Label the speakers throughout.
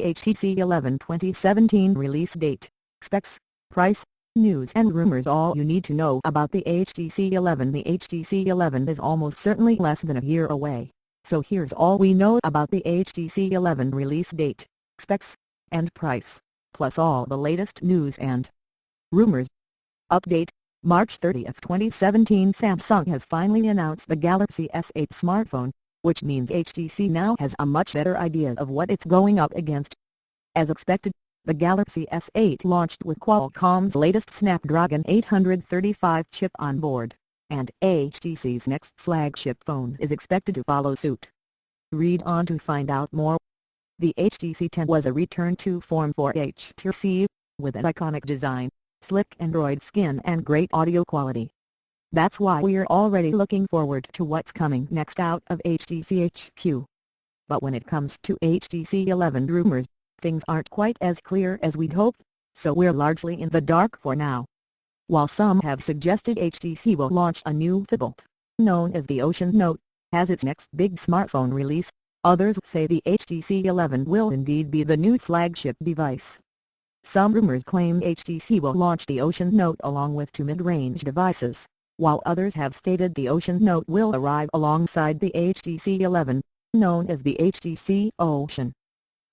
Speaker 1: HTC 11 2017 release date, specs, price, news and rumors. All you need to know about the HTC 11. The HTC 11 is almost certainly less than a year away, so here's all we know about the HTC 11 release date, specs, and price, plus all the latest news and rumors. Update: March 30, 2017. Samsung has finally announced the Galaxy S8 smartphone, which means HTC now has a much better idea of what it's going up against. As expected, the Galaxy S8 launched with Qualcomm's latest Snapdragon 835 chip on board, and HTC's next flagship phone is expected to follow suit. Read on to find out more. The HTC 10 was a return to form for HTC, with an iconic design, slick Android skin and great audio quality. That's why we're already looking forward to what's coming next out of HTC HQ. But when it comes to HTC 11 rumors, things aren't quite as clear as we'd hoped, so we're largely in the dark for now. While some have suggested HTC will launch a new phablet, known as the Ocean Note, as its next big smartphone release, others say the HTC 11 will indeed be the new flagship device. Some rumors claim HTC will launch the Ocean Note along with two mid-range devices, while others have stated the Ocean Note will arrive alongside the HTC 11, known as the HTC Ocean.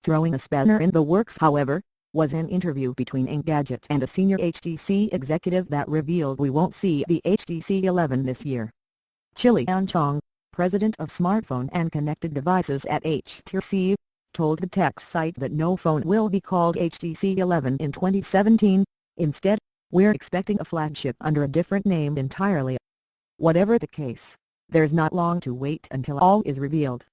Speaker 1: Throwing a spanner in the works, however, was an interview between Engadget and a senior HTC executive that revealed we won't see the HTC 11 this year. Chilian Chong, president of smartphone and connected devices at HTC, told the tech site that no phone will be called HTC 11 in 2017, instead, we're expecting a flagship under a different name entirely. Whatever the case, there's not long to wait until all is revealed.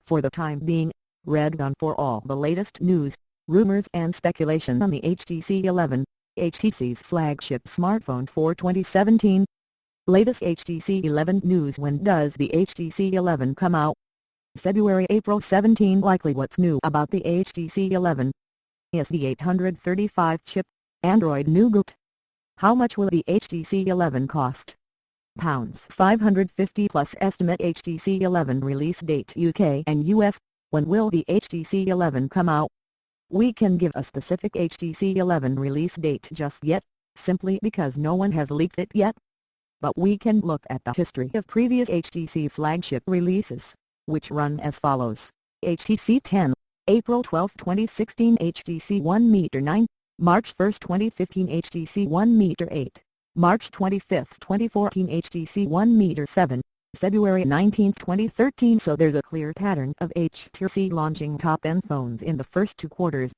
Speaker 1: For the time being, read on for all the latest news, rumors and speculation on the HTC 11, HTC's flagship smartphone for 2017. Latest HTC 11 news: when does the HTC 11 come out? February-April 17. Likely. What's new about the HTC 11? Is the 835 chip, Android Nougat? How much will the HTC 11 cost? £550 plus estimate. HTC 11 release date UK and US. When will the HTC 11 come out? We can give a specific HTC 11 release date just yet, simply because no one has leaked it yet. But we can look at the history of previous HTC flagship releases, which run as follows: HTC 10, April 12, 2016. HTC 1m9, March 1, 2015. HTC 1m8, March 25, 2014. HTC 1m7, February 19, 2013. So there's a clear pattern of HTC launching top-end phones in the first two quarters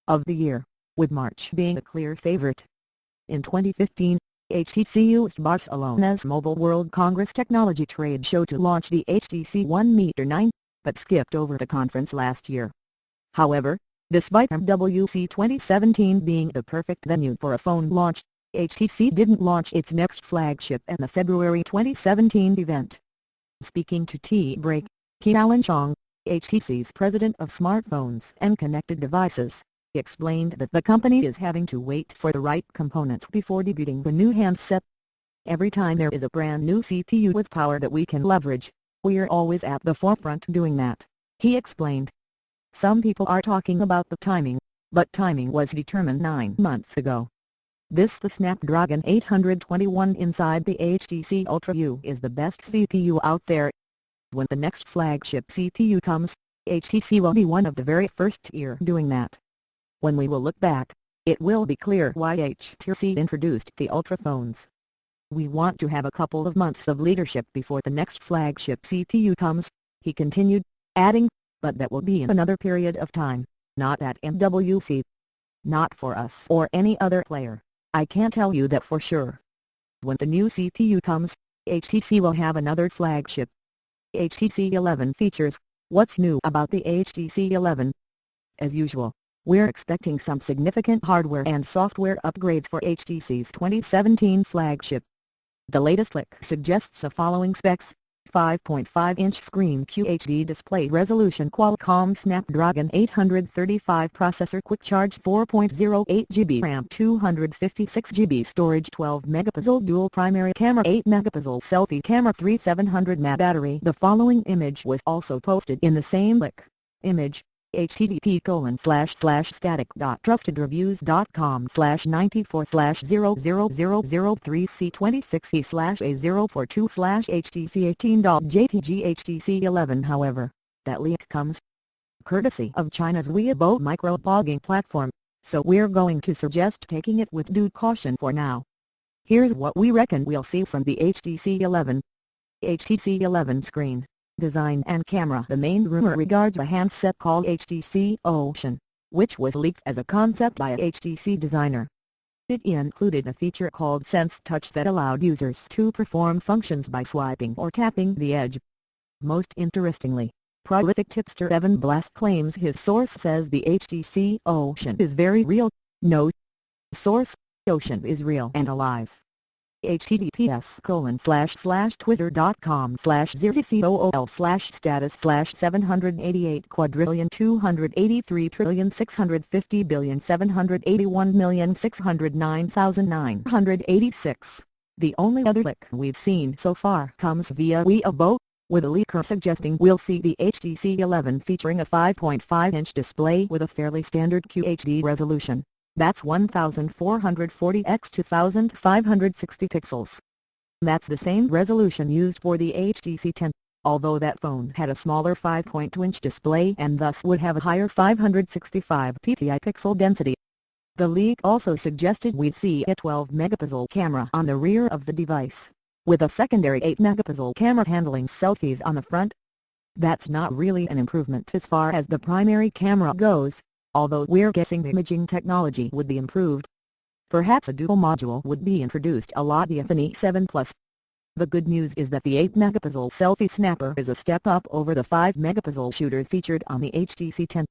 Speaker 1: of the year, with March being a clear favorite. In 2015, HTC used Barcelona's Mobile World Congress technology trade show to launch the HTC 1m9, but skipped over the conference last year. However, despite MWC 2017 being the perfect venue for a phone launch, HTC didn't launch its next flagship at the February 2017 event. Speaking to T-Break, Chilian Chong, HTC's president of smartphones and connected devices, explained that the company is having to wait for the right components before debuting the new handset. Every time there is a brand new CPU with power that we can leverage, we're always at the forefront doing that, he explained. Some people are talking about the timing, but timing was determined 9 months ago. The Snapdragon 821 inside the HTC Ultra U is the best CPU out there. When the next flagship CPU comes, HTC will be one of the very first tier doing that. When we will look back, it will be clear why HTC introduced the Ultra phones. We want to have a couple of months of leadership before the next flagship CPU comes, he continued, adding, but that will be another period of time, not at MWC. Not for us or any other player, I can't tell you that for sure. When the new CPU comes, HTC will have another flagship. HTC 11 features. What's new about the HTC 11? As usual, we're expecting some significant hardware and software upgrades for HTC's 2017 flagship. The latest leak suggests the following specs: 5.5-inch screen QHD display resolution, Qualcomm Snapdragon 835 processor, quick charge, 4.08 GB RAM, 256 GB storage, 12 megapixel dual primary camera, 8 megapixel selfie camera, 3700 mAh battery. The following image was also posted in the same leak. Image, http://static.trustedreviews.com/94/00003C26E/042/HTC18.jpg. However, that leak comes courtesy of China's Weibo microblogging platform, so we're going to suggest taking it with due caution for now. Here's what we reckon we'll see from the HTC 11. HTC 11 screen, design and camera. The main rumor regards a handset called HTC Ocean, which was leaked as a concept by a HTC designer. It included a feature called Sense Touch that allowed users to perform functions by swiping or tapping the edge. Most interestingly, prolific tipster Evan Blast claims his source says the HTC Ocean is very real. No source, Ocean is real and alive. https://twitter.com/000/status/788,681,609,986. The only other leak we've seen so far comes via Weibo, with a leaker suggesting we'll see the HTC 11 featuring a 5.5-inch display with a fairly standard QHD resolution. That's 1440 x 2560 pixels. That's the same resolution used for the HTC 10, although that phone had a smaller 5.2-inch display and thus would have a higher 565 ppi pixel density. The leak also suggested we'd see a 12-megapixel camera on the rear of the device, with a secondary 8-megapixel camera handling selfies on the front. That's not really an improvement as far as the primary camera goes, although we're guessing the imaging technology would be improved. Perhaps a dual module would be introduced a la the iPhone 7 Plus. The good news is that the 8-megapixel selfie snapper is a step up over the 5-megapixel shooter featured on the HTC 10.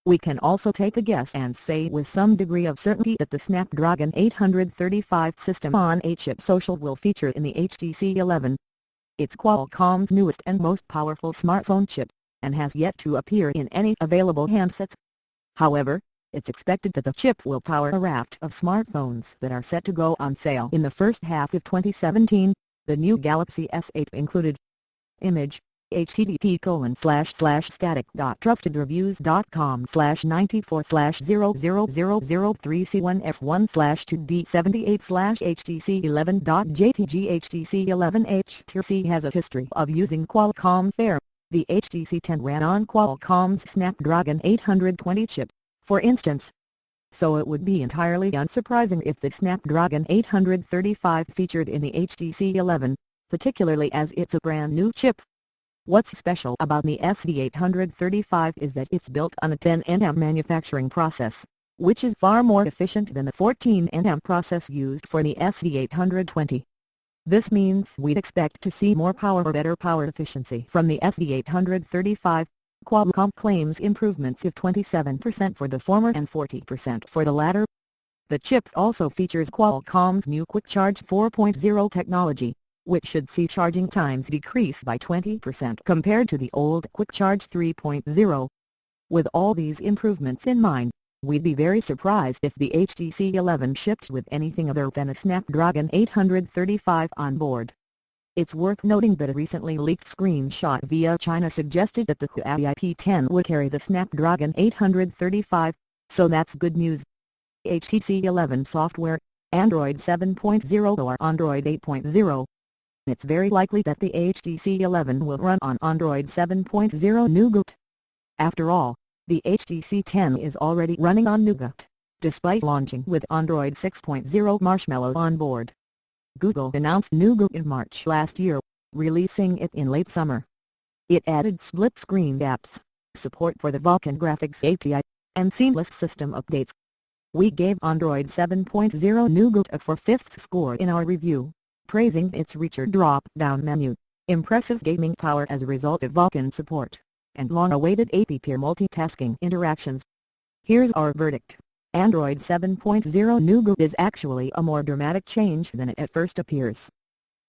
Speaker 1: We can also take a guess and say with some degree of certainty that the Snapdragon 835 system-on-a-chip social will feature in the HTC 11. It's Qualcomm's newest and most powerful smartphone chip, and has yet to appear in any available handsets. However, it's expected that the chip will power a raft of smartphones that are set to go on sale in the first half of 2017, the new Galaxy S8 included. Image, http://static.trustedreviews.com/94/00003C1F1/2D78/HTC 11 HTC has a history of using Qualcomm fare. The HTC 10 ran on Qualcomm's Snapdragon 820 chip, for instance. So it would be entirely unsurprising if the Snapdragon 835 featured in the HTC 11, particularly as it's a brand new chip. What's special about the SD835 is that it's built on a 10nm manufacturing process, which is far more efficient than the 14nm process used for the SD820. This means we'd expect to see more power or better power efficiency from the SD835. Qualcomm claims improvements of 27% for the former and 40% for the latter. The chip also features Qualcomm's new Quick Charge 4.0 technology, which should see charging times decrease by 20% compared to the old Quick Charge 3.0. With all these improvements in mind, we'd be very surprised if the HTC 11 shipped with anything other than a Snapdragon 835 on board. It's worth noting that a recently leaked screenshot via China suggested that the Huawei P10 would carry the Snapdragon 835, so that's good news. HTC 11 software, Android 7.0 or Android 8.0. It's very likely that the HTC 11 will run on Android 7.0 Nougat. After all, the HTC 10 is already running on Nougat, despite launching with Android 6.0 Marshmallow on board. Google announced Nougat in March last year, releasing it in late summer. It added split-screen apps, support for the Vulkan graphics API, and seamless system updates. We gave Android 7.0 Nougat a 4/5 score in our review, praising its richer drop-down menu, impressive gaming power as a result of Vulkan support, and long-awaited app multitasking interactions. Here's our verdict. Android 7.0 Nougat is actually a more dramatic change than it at first appears.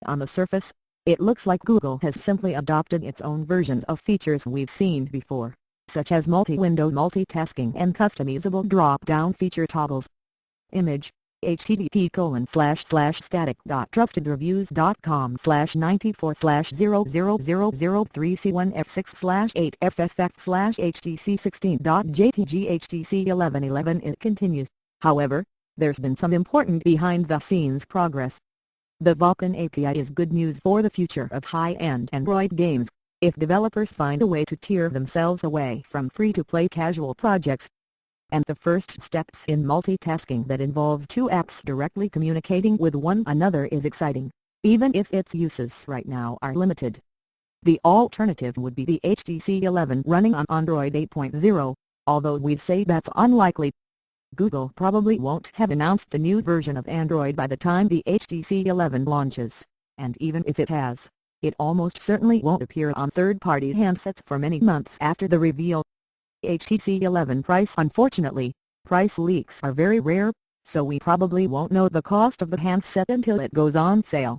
Speaker 1: On the surface, it looks like Google has simply adopted its own versions of features we've seen before, such as multi-window multitasking and customizable drop-down feature toggles. Image, http://static.trustedreviews.com/94/00033C1F6/8FFF/HTC16.jpg HTC1111. It continues, however, there's been some important behind-the-scenes progress. The Vulkan API is good news for the future of high-end Android games, if developers find a way to tear themselves away from free-to-play casual projects. And the first steps in multitasking that involves two apps directly communicating with one another is exciting, even if its uses right now are limited. The alternative would be the HTC 11 running on Android 8.0, although we'd say that's unlikely. Google probably won't have announced the new version of Android by the time the HTC 11 launches, and even if it has, it almost certainly won't appear on third-party handsets for many months after the reveal. HTC 11 price. Unfortunately, price leaks are very rare, so we probably won't know the cost of the handset until it goes on sale.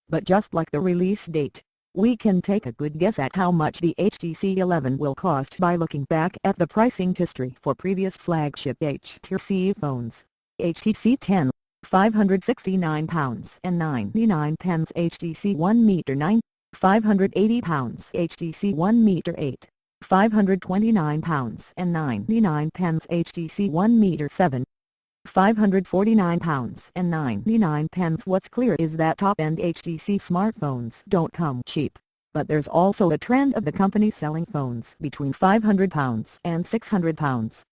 Speaker 1: But just like the release date, we can take a good guess at how much the HTC 11 will cost by looking back at the pricing history for previous flagship HTC phones. HTC 10, £569.99. HTC 1 meter 9, £580. HTC 1 meter 8, £529.99. HTC 1 meter 7, £549.99. What's clear is that top-end HTC smartphones don't come cheap, but there's also a trend of the company selling phones between £500 and £600.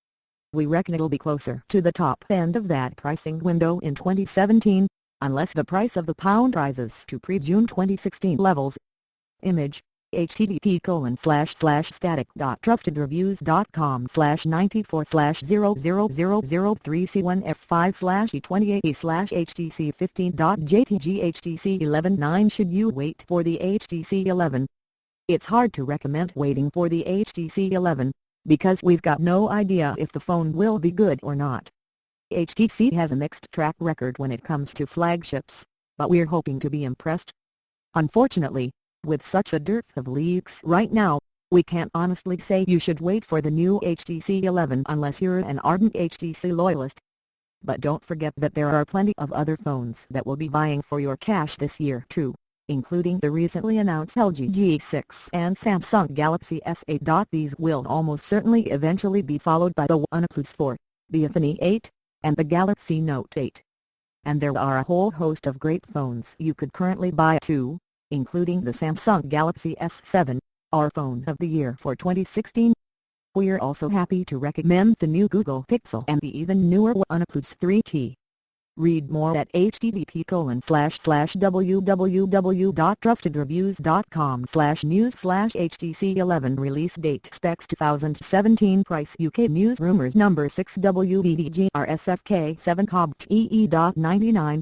Speaker 1: We reckon it'll be closer to the top end of that pricing window in 2017, unless the price of the pound rises to pre-June 2016 levels. Image http://static.trustedreviews.com/94/00033C1F5/E28E/HTC15.jpg HTC 11. Should you wait for the HTC 11? It's hard to recommend waiting for the HTC 11, because we've got no idea if the phone will be good or not. HTC has a mixed track record when it comes to flagships, but we're hoping to be impressed. Unfortunately, with such a dearth of leaks right now, we can't honestly say you should wait for the new HTC 11 unless you're an ardent HTC loyalist. But don't forget that there are plenty of other phones that will be vying for your cash this year too, including the recently announced LG G6 and Samsung Galaxy S8. These will almost certainly eventually be followed by the OnePlus 4, the iPhone 8, and the Galaxy Note 8. And there are a whole host of great phones you could currently buy too, including the Samsung Galaxy S7, our phone of the year for 2016. We're also happy to recommend the new Google Pixel and the even newer OnePlus 3T. Read more at http://www.trustedreviews.com/news/HTC 11 release date specs 2017 price UK news rumors number 6 WBDG RSFK 7 COBT EE.99